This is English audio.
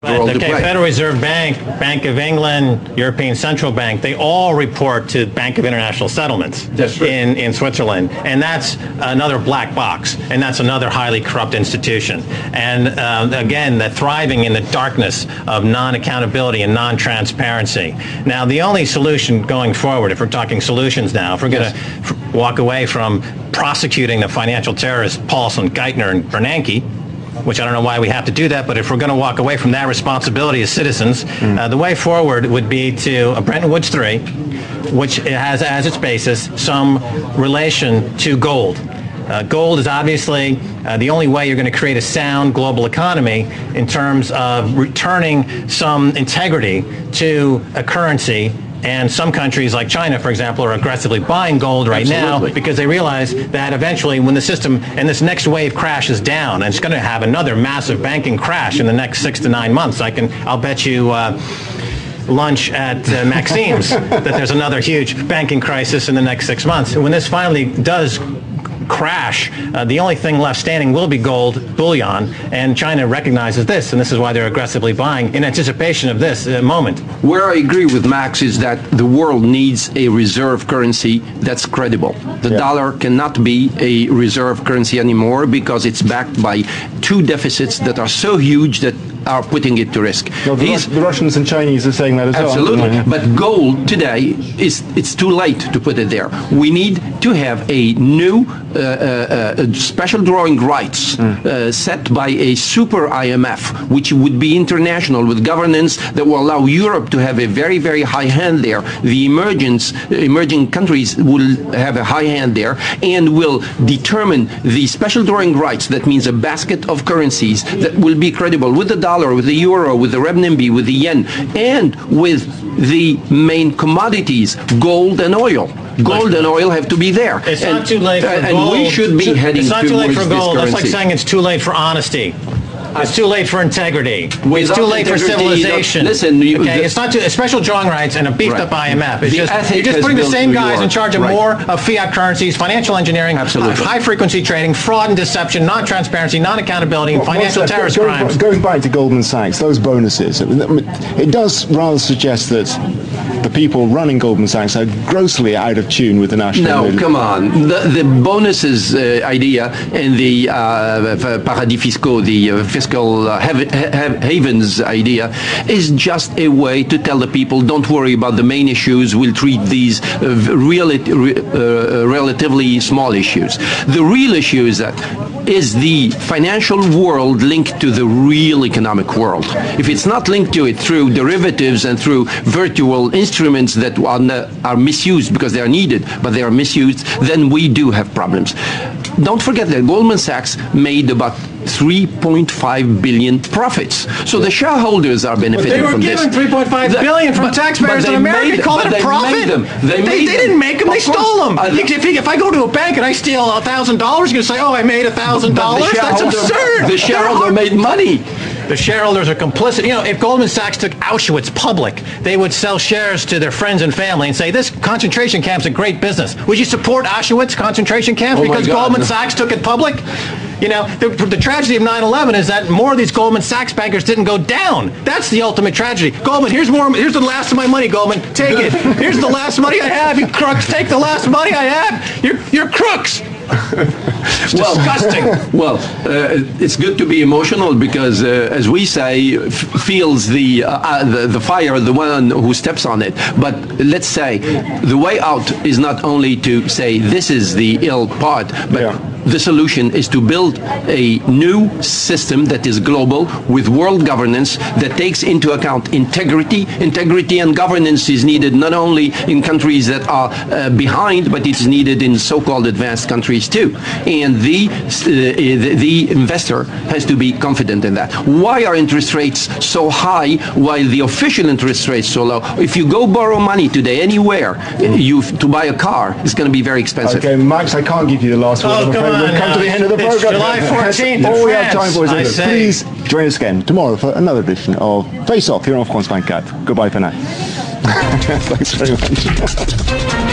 Okay, Federal Reserve Bank, Bank of England, European Central Bank, they all report to Bank of International Settlements in Switzerland. And that's another black box. And that's another highly corrupt institution. And again, they're thriving in the darkness of non-accountability and non-transparency. Now, the only solution going forward, if we're talking solutions now, if we're going to walk away from prosecuting the financial terrorists Paulson, Geithner, and Bernanke, which I don't know why we have to do that, but if we're going to walk away from that responsibility as citizens, the way forward would be to Bretton Woods 3, which has as its basis some relation to gold. Gold is obviously the only way you're going to create a sound global economy in terms of returning some integrity to a currency. And some countries like China, for example, are aggressively buying gold right now because they realize that eventually when the system and this next wave crashes down, and it's going to have another massive banking crash in the next 6 to 9 months. I'll bet you lunch at Maxime's that there's another huge banking crisis in the next 6 months. And when this finally does crash, the only thing left standing will be gold bullion, and China recognizes this, and this is why they're aggressively buying in anticipation of this moment. Where I agree with Max is that the world needs a reserve currency that's credible. The dollar cannot be a reserve currency anymore because it's backed by two deficits that are so huge that are putting it to risk. Well, the Russians and Chinese are saying that as well. Absolutely. But gold today, it's too late to put it there. We need to have a new special drawing rights set by a super IMF, which would be international with governance that will allow Europe to have a very, very high hand there. The emerging countries will have a high hand there and will determine the special drawing rights. That means a basket of currencies that will be credible with the dollar, with the euro, with the renminbi, with the yen, and with the main commodities, gold and oil. Gold and oil have to be there. It's not too late for gold. And we should be heading towards this currency. It's not too late for gold. That's like saying it's too late for honesty. It's too late for integrity. It's too late for civilization. Listen, it's not too, special drawing rights and a beefed-up IMF. It's you're just putting the same guys in charge of more of fiat currencies, financial engineering, high-frequency trading, fraud and deception, non-transparency, non-accountability, and financial terrorist crimes. Going back to Goldman Sachs, those bonuses, it does rather suggest that the people running Goldman Sachs are grossly out of tune with the national movement. No, come on. The bonuses idea and the paradis fiscaux, the fiscal havens idea, is just a way to tell the people, don't worry about the main issues, we'll treat these relatively small issues. The real issue is the financial world linked to the real economic world? If it's not linked to it through derivatives and through virtual instruments that are misused because they are needed, but they are misused, then we do have problems. Don't forget that Goldman Sachs made about 3.5 billion profits. So the shareholders are benefiting from this. They were given 3.5 billion from taxpayers in America. Call it a profit? They didn't make them. They stole them. If I go to a bank and I steal $1,000, you're going to say, oh, I made $1,000? That's absurd. The shareholder made money. The shareholders are complicit. You know, if Goldman Sachs took Auschwitz public, they would sell shares to their friends and family and say, this concentration camp's a great business. Would you support Auschwitz concentration camps because Goldman Sachs took it public? You know, the tragedy of 9/11 is that more of these Goldman Sachs bankers didn't go down. That's the ultimate tragedy. Goldman, here's the last of my money, Goldman. Take it. Here's the last money I have, you crooks. Take the last money I have. You're crooks. It's disgusting. Well, it's good to be emotional because, as we say, feels the fire, the one who steps on it. But let's say the way out is not only to say this is the ill part, but the solution is to build a new system that is global with world governance that takes into account integrity. Integrity and governance is needed not only in countries that are behind, but it's needed in so-called advanced countries too. And the investor has to be confident in that. Why are interest rates so high while the official interest rates so low? If you go borrow money today anywhere, to buy a car, it's going to be very expensive. Okay, Max, I can't give you the last word. I'm afraid we've come to the end of the program. July 14th. All we have time for is please join us again tomorrow for another edition of Face Off here on France 24. Goodbye for now. Thanks very much.